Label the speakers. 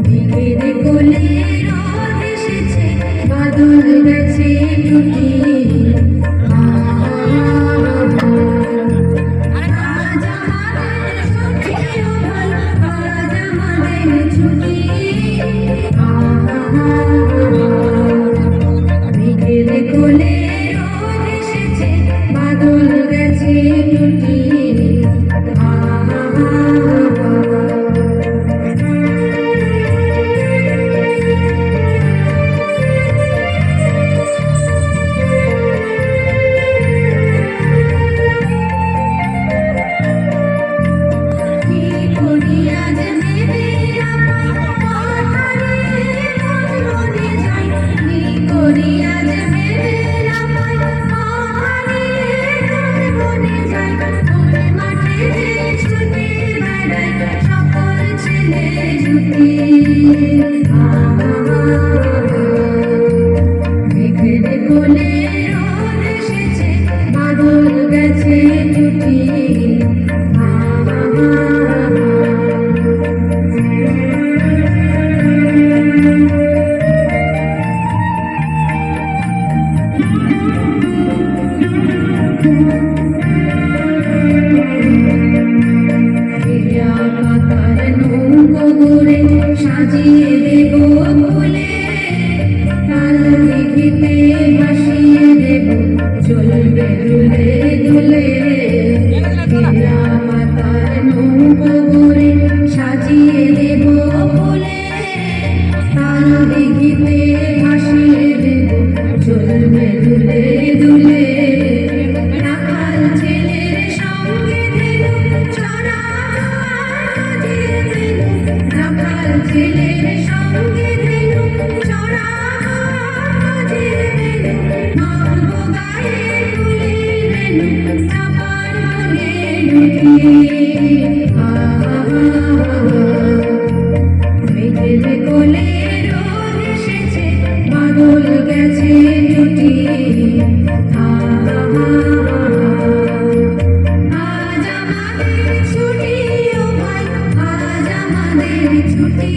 Speaker 1: মেঘের কোলে রোদ এসেছে, বাদল গেছে টুটি। আজ আমাদের ছুটি, ও ভাই, আজ আমাদের ছুটি। মেঘের কোলে রোদ এসেছে, বাদল গেছে টুটি। মেঘের কোলে রোদ এসেছে, বাদল গেছে টুটি। পাতার নৌকো গড়ে সাজিয়ে দেব ফুলে, কাল দিঘিতে ভাসিয়ে দেব, চলবে দুলে দুলে। পাতার নৌকো গড়ে সাজিয়ে দেব ফুলে, কাল দিঘিতে ভাসিয়ে দেব, চলবে দুলে দুলে। রাখাল ছেলের সঙ্গে ধেনু চড়া, রাখাল ছেলের সঙ্গে ধেনু চড়া, মাগো গায়ে তুলে রেনু, চাপার মনে ঢুকি। মেঘের কোলে রোদ এসেছে, বাদল গেছে টুটি। আজ আমাদের ছুটি, ও ভাই, আজ আমাদের ছুটি।